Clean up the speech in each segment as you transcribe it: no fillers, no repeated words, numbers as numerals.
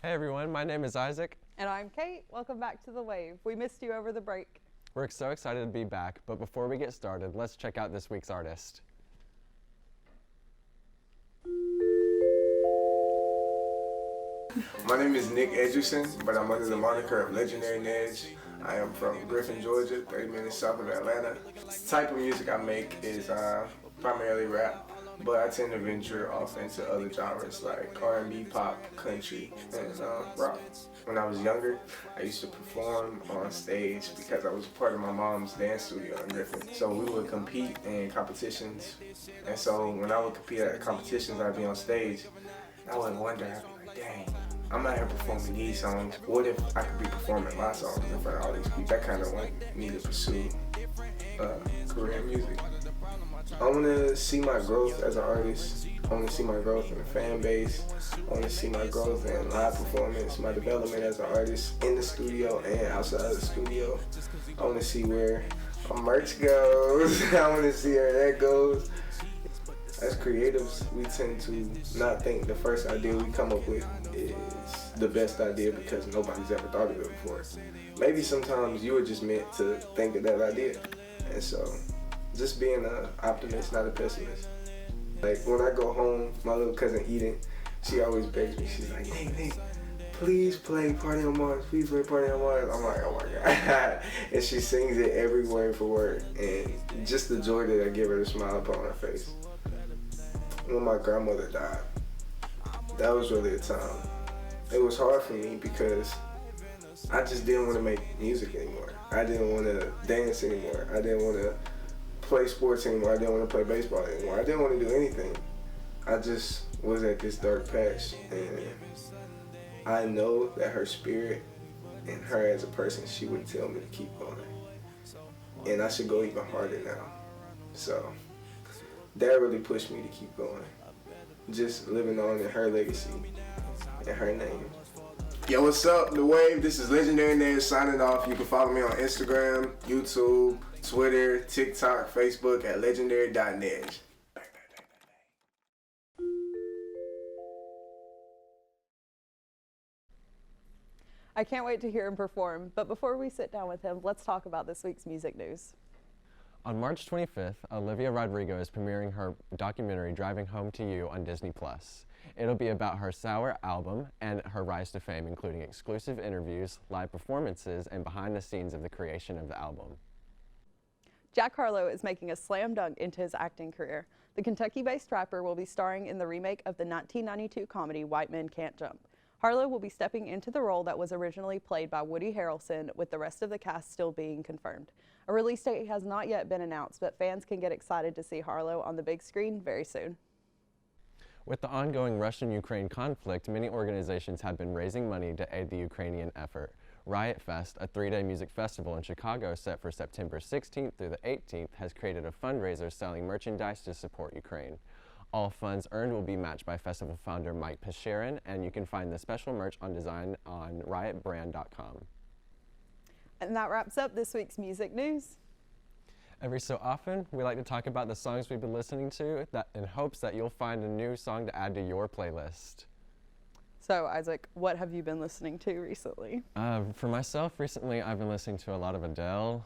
Hey everyone, my name is Isaac. And I'm Kate. Welcome back to The Wave. We missed you over the break. We're so excited to be back, but before we get started, let's check out this week's artist. My name is Nick Edgerson, but I'm under the moniker of Legendary Nedge. I am from Griffin, Georgia, 30 minutes south of Atlanta. The type of music I make is primarily rap, but I tend to venture off into other genres like R&B, pop, country, and rock. When I was younger, I used to perform on stage because I was part of my mom's dance studio in Griffin. So we would compete in competitions, and so when I would compete at competitions, I'd be on stage. I would wonder, I'd be like, dang, I'm out here performing these songs. What if I could be performing my songs in front of all these people? That kind of wanted me to pursue career in music. I want to see my growth as an artist. I want to see my growth in the fan base. I want to see my growth in live performance, my development as an artist in the studio and outside of the studio. I want to see where my merch goes. I want to see where that goes. As creatives, we tend to not think the first idea we come up with is the best idea because nobody's ever thought of it before. Maybe sometimes you were just meant to think of that idea. And so, just being an optimist, not a pessimist. Like when I go home, my little cousin Eden, she always begs me, she's like, Nate, please play Party on Mars, please play Party on Mars. I'm like, oh my God. And she sings it every word for word. And just the joy that I give her to smile upon her face. When my grandmother died, that was really a time. It was hard for me because I just didn't want to make music anymore. I didn't want to dance anymore. I didn't want to play sports anymore. I didn't want to play baseball anymore. I didn't want to do anything. I just was at this dark patch, and I know that her spirit and her as a person, she would tell me to keep going. And I should go even harder now. So that really pushed me to keep going. Just living on in her legacy and her name. Yo, what's up, The Wave? This is Legendary Nedge signing off. You can follow me on Instagram, YouTube, Twitter, TikTok, Facebook at legendary.nedge. I can't wait to hear him perform, but before we sit down with him, let's talk about this week's music news. On March 25th, Olivia Rodrigo is premiering her documentary Driving Home to You on Disney+. It'll be about her Sour album and her rise to fame, including exclusive interviews, live performances, and behind the scenes of the creation of the album. Jack Harlow is making a slam dunk into his acting career. The Kentucky-based rapper will be starring in the remake of the 1992 comedy White Men Can't Jump. Harlow will be stepping into the role that was originally played by Woody Harrelson, with the rest of the cast still being confirmed. A release date has not yet been announced, but fans can get excited to see Harlow on the big screen very soon. With the ongoing Russian-Ukraine conflict, many organizations have been raising money to aid the Ukrainian effort. Riot Fest, a three-day music festival in Chicago set for September 16th through the 18th, has created a fundraiser selling merchandise to support Ukraine. All funds earned will be matched by festival founder Mike Pesherin, and you can find the special merch on design on riotbrand.com. And that wraps up this week's music news. Every so often, we like to talk about the songs we've been listening to in hopes that you'll find a new song to add to your playlist. So, Isaac, what have you been listening to recently? For myself, recently I've been listening to a lot of Adele.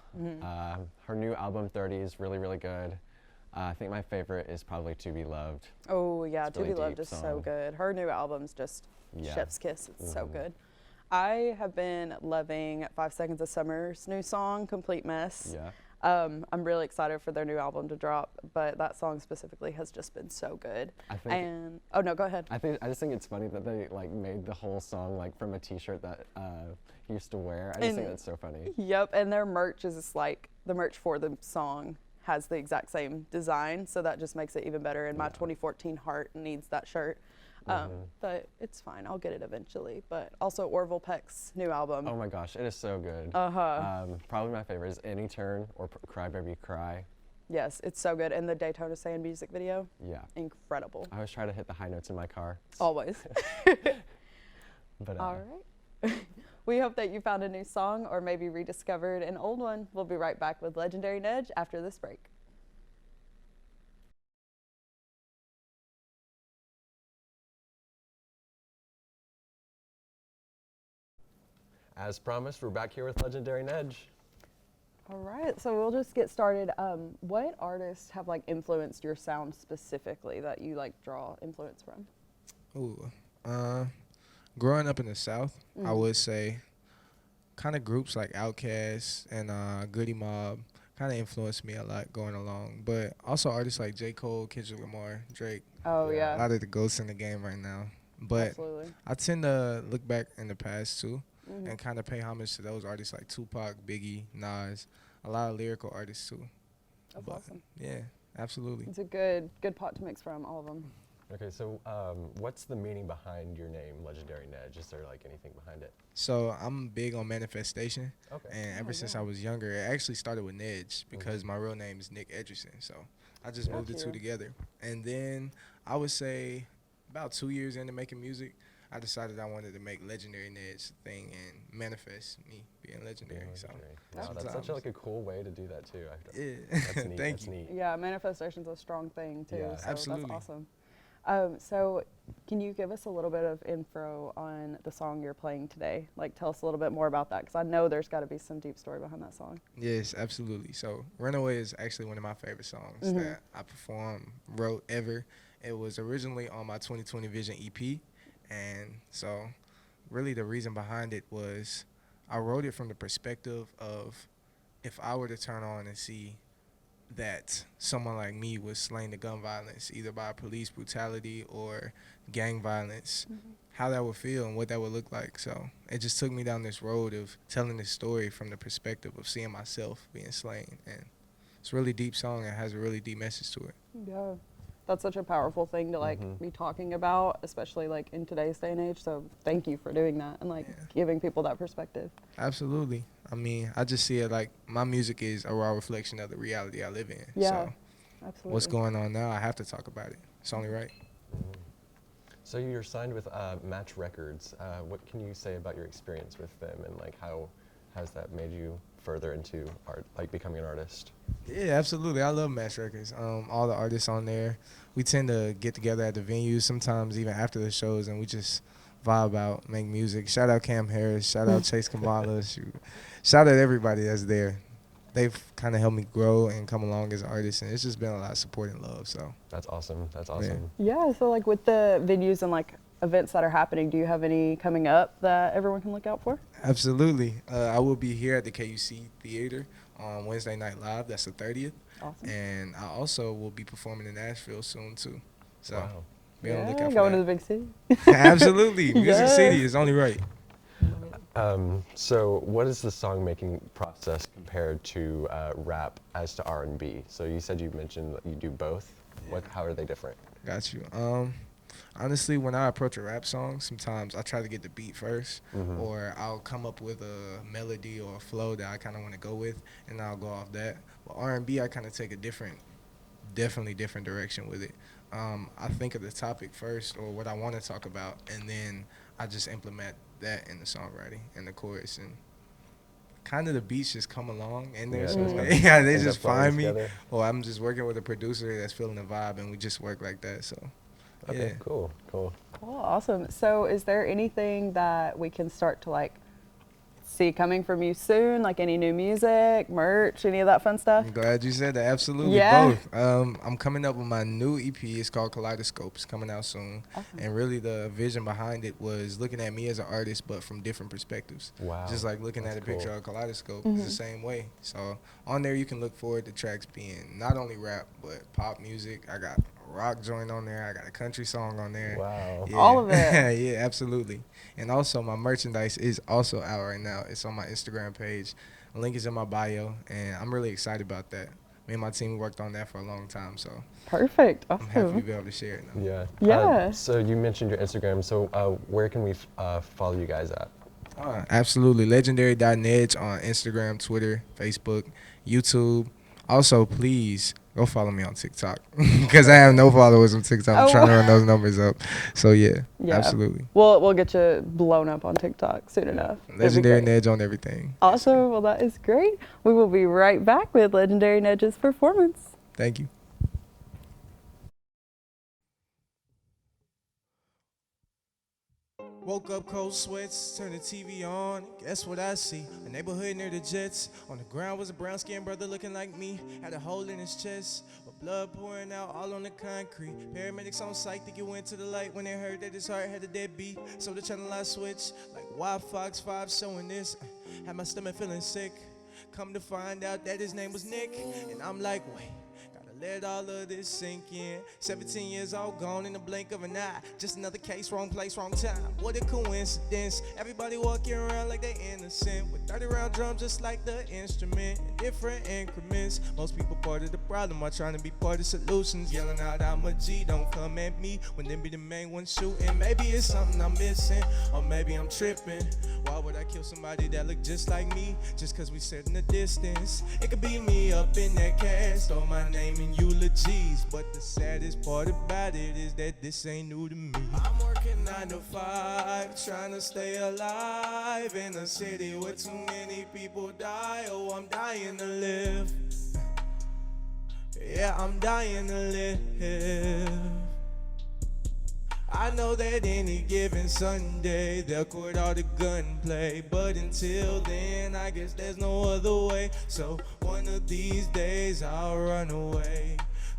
Her new album, 30, is really, really good. I think my favorite is probably To Be Loved. Oh, yeah, It's To really Be Loved deep is song. so good. Her new album's just chef's kiss. It's so Mhm. good. I have been loving 5 Seconds of Summer's new song, Complete Mess. Yeah. I'm really excited for their new album to drop, but that song specifically has just been so good. I think. And oh no, go ahead. I just think it's funny that they like made the whole song like from a T-shirt that he used to wear. I just think that's so funny. Yep, and their merch is just like the merch for the song has the exact same design, so that just makes it even better. And my 2014 heart needs that shirt. But it's fine. I'll get it eventually. But also Orville Peck's new album. Oh my gosh, it is so good. Probably my favorite is Any Turn or Cry Baby Cry. Yes, it's so good. And the Daytona Sand music video. Yeah. Incredible. I always try to hit the high notes in my car. Always. But, all right. We hope that you found a new song or maybe rediscovered an old one. We'll be right back with Legendary Nedge after this break. As promised, we're back here with Legendary Nedge. All right, so we'll just get started. What artists have like influenced your sound specifically that you like draw influence from? Ooh, growing up in the South, I would say kind of groups like Outkast and Goody Mob kind of influenced me a lot going along. But also artists like J. Cole, Kendrick Lamar, Drake. Oh Yeah. A yeah, lot of the ghosts in the game right now. But absolutely. I tend to look back in the past too and kind of pay homage to those artists like Tupac, Biggie, Nas, a lot of lyrical artists too. That's But, awesome. Yeah, absolutely. It's a good pot to mix from, all of them. Okay, so what's the meaning behind your name, Legendary Nedge? Is there like anything behind it? So I'm big on manifestation. Okay. And ever since yeah. I was younger, it actually started with Nedge because my real name is Nick Edgerson. So I just moved the two Gotcha. together. And then I would say about 2 years into making music, I decided I wanted to make Legendary Nedge a thing and manifest me being legendary. Being So legendary. Wow, that's sometimes- such like a cool way to do that too. yeah, That's neat. thank That's you. neat. Yeah, manifestation's a strong thing too. Yeah. So Absolutely. That's awesome. So can you give us a little bit of info on the song you're playing today? Like tell us a little bit more about that because I know there's got to be some deep story behind that song. Yes, absolutely. So Runaway is actually one of my favorite songs that I wrote ever. It was originally on my 2020 Vision EP. And so really the reason behind it was I wrote it from the perspective of if I were to turn on and see that someone like me was slain to gun violence, either by police brutality or gang violence, how that would feel and what that would look like. So it just took me down this road of telling this story from the perspective of seeing myself being slain. And it's a really deep song and has a really deep message to it. Yeah. That's such a powerful thing to like be talking about, especially like in today's day and age. So thank you for doing that and like giving people that perspective. Absolutely. I mean, I just see it like my music is a raw reflection of the reality I live in. Yeah, So absolutely. what's going on now, I have to talk about it. It's only right. So you're signed with Match Records. What can you say about your experience with them and like how has that made you further into art, like becoming an artist? Yeah, absolutely. I love Match Records. All the artists on there, we tend to get together at the venues, sometimes even after the shows, and we just vibe out, make music. Shout out Cam Harris. Shout out Chase Kamala. Shout out everybody that's there. They've kind of helped me grow and come along as an artist, and it's just been a lot of support and love. So That's awesome. That's awesome. Yeah, so like with the venues and like events that are happening, do you have any coming up that everyone can look out for? absolutely. I will be here at the KUC Theater on Wednesday Night Live. That's the 30th. Awesome. And I also will be performing in Nashville soon, too. So Wow. be on the Yeah, lookout for going to the that. big city. Absolutely. Music Yes. City is only right. So what is the song making process compared to rap as to R&B? So you said you mentioned that you do both. How are they different? Got you. Honestly, when I approach a rap song, sometimes I try to get the beat first, or I'll come up with a melody or a flow that I kind of want to go with, and I'll go off that. But R&B, I kind of take a definitely different direction with it. I think of the topic first or what I want to talk about, and then I just implement that in the songwriting and the chorus, and kind of the beats just come along in there. Yeah, So just it's like like, yeah, they end up just flowing find me, together. or I'm just working with a producer that's feeling the vibe, and we just work like that. So. Okay, Yeah. cool. Cool, awesome. So is there anything that we can start to like see coming from you soon? Like any new music, merch, any of that fun stuff? I'm glad you said that. Absolutely, Yeah. both. I'm coming up with my new EP. It's called Kaleidoscope. It's coming out soon. Awesome. And really the vision behind it was looking at me as an artist, but from different perspectives. Wow. Just like looking That's at a picture cool. of a kaleidoscope is the same way. So on there you can look forward to tracks being not only rap, but pop music. I got a rock joint on there. I got a country song on there. Wow. Yeah. All of it. Yeah, absolutely. And also my merchandise is also out right now. It's on my Instagram page. The link is in my bio, and I'm really excited about that. Me and my team worked on that for a long time, so Perfect. I'm happy to Awesome. be able to share it now. Yeah. Yeah. So you mentioned your Instagram. So where can we follow you guys at? Absolutely. Legendary.Nedge on Instagram, Twitter, Facebook, YouTube. Also, please go follow me on TikTok because I have no followers on TikTok. I'm Oh. trying to run those numbers up. So, yeah, Yeah. absolutely. We'll get you blown up on TikTok soon enough. It'd be Legendary great. Nedge on everything. Awesome. Well, that is great. We will be right back with Legendary Nedge's performance. Thank you. Woke up cold sweats, turned the TV on, and guess what I see? A neighborhood near the Jets. On the ground was a brown-skinned brother looking like me. Had a hole in his chest, with blood pouring out all on the concrete. Paramedics on site think he went to the light when they heard that his heart had a dead beat. So the channel I switched, like why Fox 5 showing this? Had my stomach feeling sick. Come to find out that his name was Nick, and I'm like, wait. Let all of this sink in. 17 years old, gone in the blink of an eye. Just another case, wrong place, wrong time. What a coincidence. Everybody walking around like they innocent, with 30-round drums just like the instrument, in different increments. Most people part of the problem are trying to be part of solutions. Yelling out, I'm a G, don't come at me when they be the main one shooting. Maybe it's something I'm missing, or maybe I'm tripping. Why would I kill somebody that look just like me, just cause we sit in the distance? It could be me up in that cast, or my name in eulogies, but the saddest part about it is that this ain't new to me. I'm working 9 to 5, trying to stay alive in a city where too many people die. Oh, I'm dying to live. Yeah, I'm dying to live. I know that any given Sunday they'll quit all the gunplay, but until then I guess there's no other way. So one of these days I'll run away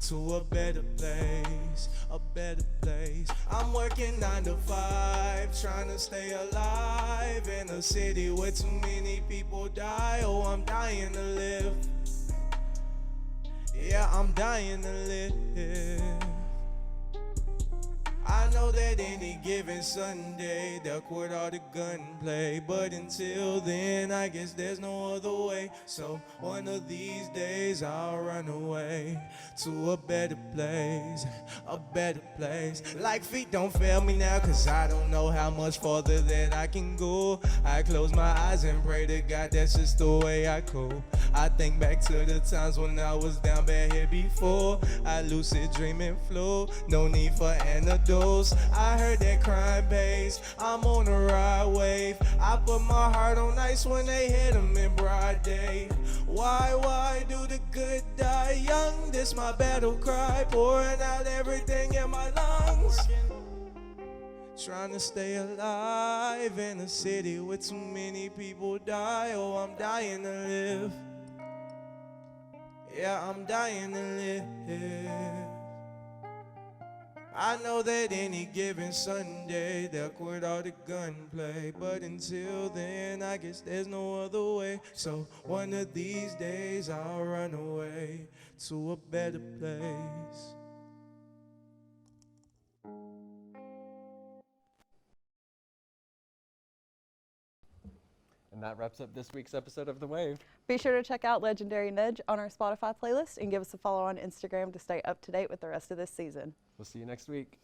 to a better place, a better place. I'm working 9 to 5, trying to stay alive in a city where too many people die. Oh, I'm dying to live. Yeah, I'm dying to live. I know that any given Sunday they'll quit all the gunplay, but until then I guess there's no other way. So one of these days I'll run away to a better place, a better place. Like feet don't fail me now, cause I don't know how much farther that I can go. I close my eyes and pray to God, that's just the way I cope. I think back to the times when I was down bad here before. I lucid dream and flow, no need for antidotes. I heard that crime pays, I'm on a ride wave. I put my heart on ice when they hit 'em in broad day. Why do the good die young? This my battle cry, pouring out everything in my lungs. Trying to stay alive in a city where too many people die. Oh, I'm dying to live. Yeah, I'm dying to live. I know that any given Sunday they'll quit all the gunplay, but until then I guess there's no other way. So one of these days I'll run away to a better place. And that wraps up this week's episode of The Wave. Be sure to check out Legendary Nedge on our Spotify playlist and give us a follow on Instagram to stay up to date with the rest of this season. We'll see you next week.